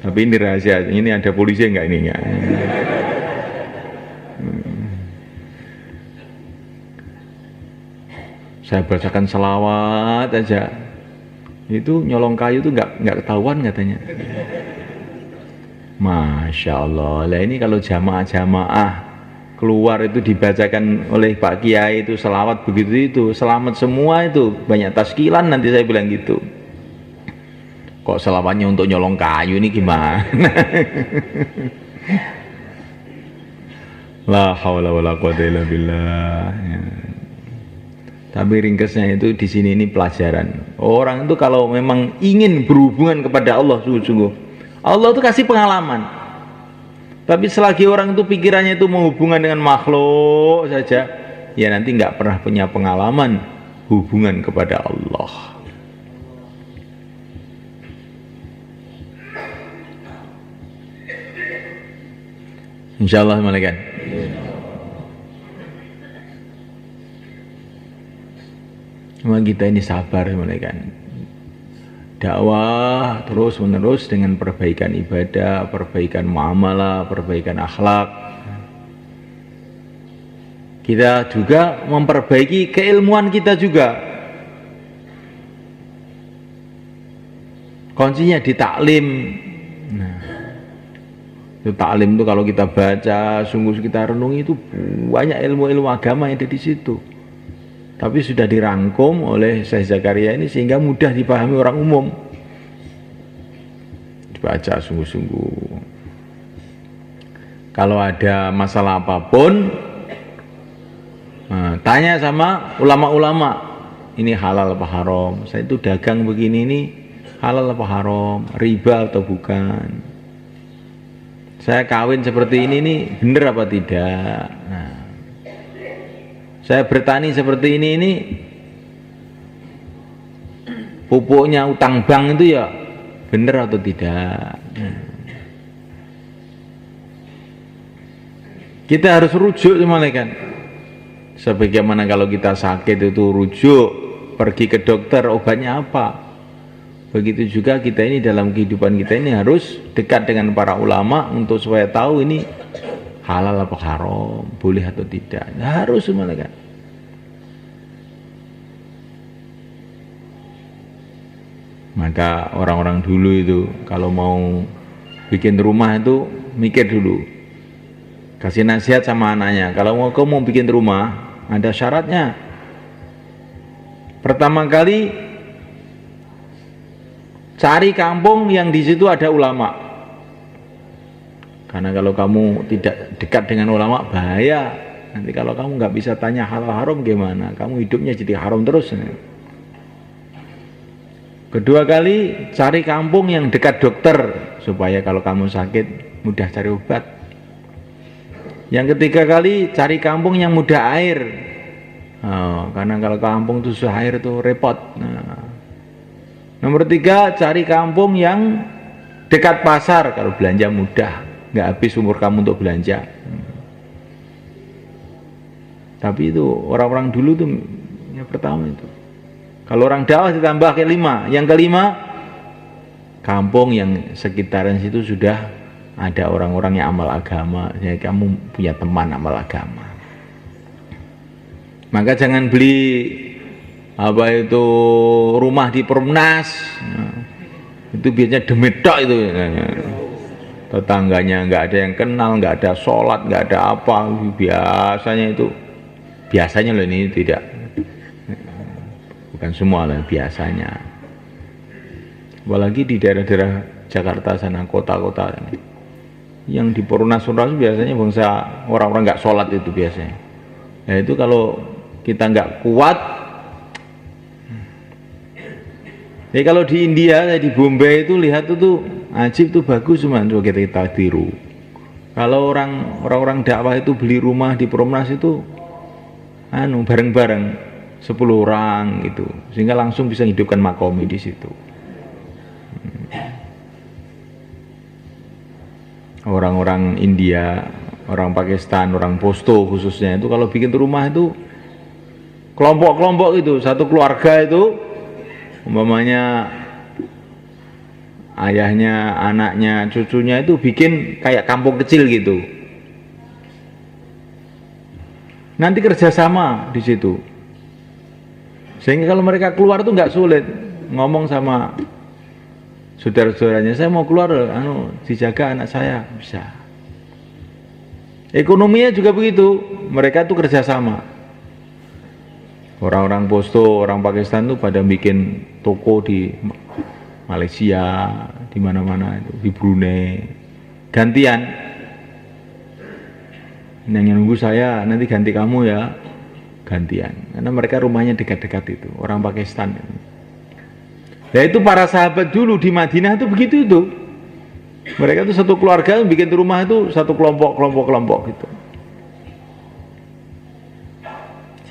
Tapi ini rahasia, ini ada polisi enggak ini enggak? Saya bacakan selawat aja. Itu nyolong kayu itu nggak ketahuan katanya. Masya Allah. Lah ini kalau jamaah keluar itu dibacakan oleh Pak Kiai itu selawat begitu itu selamat semua, itu banyak taskilan nanti saya bilang gitu. Kok selawatnya untuk nyolong kayu ini gimana? La haula wala quwata illa billah. Ya. Tapi ringkasnya itu di sini ini pelajaran. Orang itu kalau memang ingin berhubungan kepada Allah sungguh-sungguh, Allah itu kasih pengalaman. Tapi selagi orang itu pikirannya itu menghubungkan dengan makhluk saja, ya nanti nggak pernah punya pengalaman hubungan kepada Allah. Insyaallah malaikat. Cuma kita ini sabar malaikat. Dakwah terus menerus dengan perbaikan ibadah, perbaikan muamalah, perbaikan akhlak. Kita juga memperbaiki keilmuan kita juga. Kuncinya di taklim. Nah, itu taklim itu kalau kita baca, sungguh kita renungi itu banyak ilmu-ilmu agama yang ada di situ. Tapi sudah dirangkum oleh Syekh Zakaria ini sehingga mudah dipahami orang umum. Dibaca sungguh-sungguh. Kalau ada masalah apapun, tanya sama ulama-ulama. Ini halal apa haram? Saya itu dagang begini ini halal apa haram? Riba atau bukan? Saya kawin seperti ini nih benar apa tidak? Nah, saya bertani seperti ini pupuknya utang bank itu ya benar atau tidak? Kita harus rujuk malaikat. Sebagaimana kalau kita sakit itu rujuk, pergi ke dokter, obatnya apa? Begitu juga kita ini dalam kehidupan kita ini harus dekat dengan para ulama untuk supaya tahu ini halal apa haram, boleh atau tidak. Harus malaikat. Maka orang-orang dulu itu kalau mau bikin rumah itu mikir dulu. Kasih nasihat sama anaknya, kalau kamu mau bikin rumah ada syaratnya. Pertama kali cari kampung yang di situ ada ulama. Karena kalau kamu tidak dekat dengan ulama bahaya. Nanti kalau kamu nggak bisa tanya halal haram gimana? Kamu hidupnya jadi haram terus. Kedua kali cari kampung yang dekat dokter supaya kalau kamu sakit mudah cari obat. Yang ketiga kali cari kampung yang mudah air. Karena kalau kampung itu susah air itu repot. Nomor tiga, cari kampung yang dekat pasar. Kalau belanja mudah, nggak habis umur kamu untuk belanja. Tapi itu orang-orang dulu tuh yang pertama itu. Kalau orang dakwah ditambah kelima. Yang kelima, kampung yang sekitaran situ sudah ada orang-orang yang amal agama. Jadi kamu punya teman amal agama. Maka jangan beli apa itu rumah di Perumnas, itu biasanya demedok itu, tetangganya nggak ada yang kenal, nggak ada sholat, nggak ada apa, biasanya loh ini tidak, bukan semua loh biasanya, apalagi di daerah-daerah Jakarta sana, kota-kota yang di Perumnas biasanya bangsa orang-orang nggak sholat itu biasanya. Nah itu kalau kita nggak kuat. Jadi kalau di India, di Bombay itu lihat itu ajib itu bagus cuma kita tiru. Kalau orang-orang dakwah itu beli rumah di Perumnas itu bareng-bareng 10 orang gitu, sehingga langsung bisa hidupkan makomi di situ. Orang-orang India, orang Pakistan, orang Posto khususnya itu kalau bikin rumah itu kelompok-kelompok itu, satu keluarga itu umpamanya ayahnya, anaknya, cucunya itu bikin kayak kampung kecil gitu. Nanti kerjasama di situ. Sehingga kalau mereka keluar tuh nggak sulit ngomong sama saudara-saudaranya, saya mau keluar, dijaga anak saya, bisa. Ekonominya juga begitu, mereka tuh kerjasama. Orang-orang Posto, orang Pakistan tuh pada bikin toko di Malaysia, di mana-mana itu, di Brunei. Gantian. Yang nunggu saya nanti ganti kamu ya, gantian. Karena mereka rumahnya dekat-dekat itu, orang Pakistan. Nah itu para sahabat dulu di Madinah itu begitu itu. Mereka itu satu keluarga bikin rumah itu satu kelompok gitu.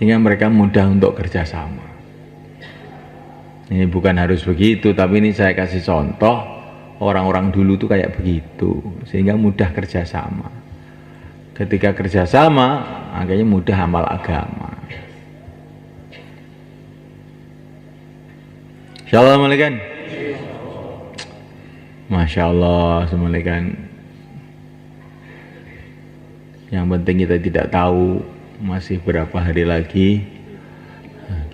Sehingga mereka mudah untuk kerjasama. Ini bukan harus begitu, tapi ini saya kasih contoh orang-orang dulu tuh kayak begitu, sehingga mudah kerjasama. Ketika kerjasama, akhirnya mudah amal agama. Assalamualaikum. Masya Allah, assalamualaikum. Yang penting kita tidak tahu masih berapa hari lagi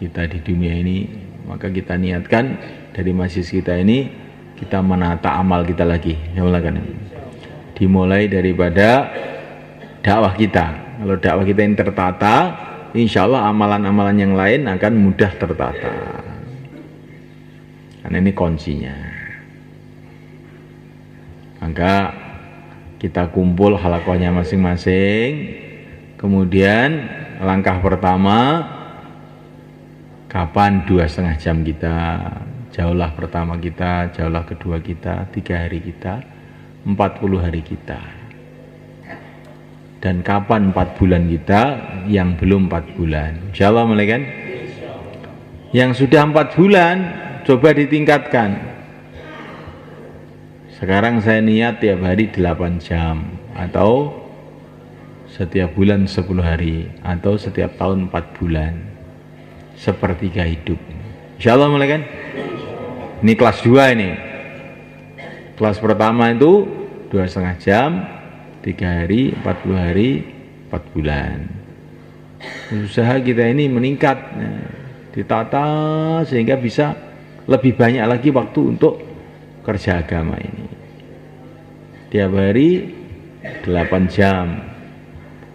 kita di dunia ini. Maka kita niatkan dari masjid kita ini kita menata amal kita lagi. Dimulai daripada dakwah kita. Kalau dakwah kita ini tertata, insya Allah amalan-amalan yang lain akan mudah tertata. Karena ini kuncinya. Maka kita kumpul halakohnya masing-masing. Kemudian langkah pertama, kapan 2,5 jam kita, jauhlah pertama kita, jauhlah kedua kita, 3 hari kita, 40 hari kita. Dan kapan 4 bulan kita, yang belum 4 bulan. Insyaallah kan? Yang sudah 4 bulan, coba ditingkatkan. Sekarang saya niat tiap hari 8 jam, atau setiap bulan 10 hari, atau setiap tahun 4 bulan. Sepertiga hidup. Insyaallah kan? Ini kelas 2 ini. Kelas pertama itu 2,5 jam, 3 hari, 40 hari, 4 bulan. Usaha kita ini meningkat, ditata sehingga bisa lebih banyak lagi waktu untuk kerja agama ini. Tiap hari 8 jam.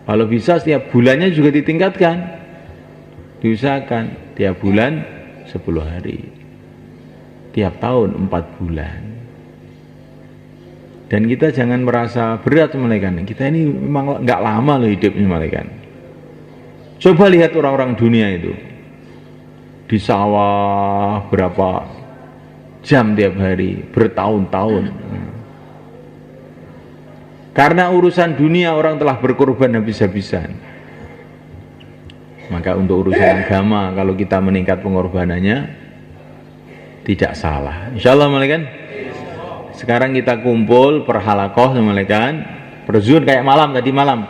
Kalau bisa setiap bulannya juga ditingkatkan. Diusahakan tiap bulan 10 hari, tiap tahun 4 bulan. Dan kita jangan merasa berat malaikat. Kita ini memang nggak lama loh hidupnya malaikat. Coba lihat orang-orang dunia itu di sawah berapa jam tiap hari, bertahun-tahun. Karena urusan dunia orang telah berkorban habis-habisan. Maka untuk urusan agama, kalau kita meningkat pengorbanannya, tidak salah. Insyaallah kan? Sekarang kita kumpul perhalakoh kan? Berzun kayak malam tadi malam.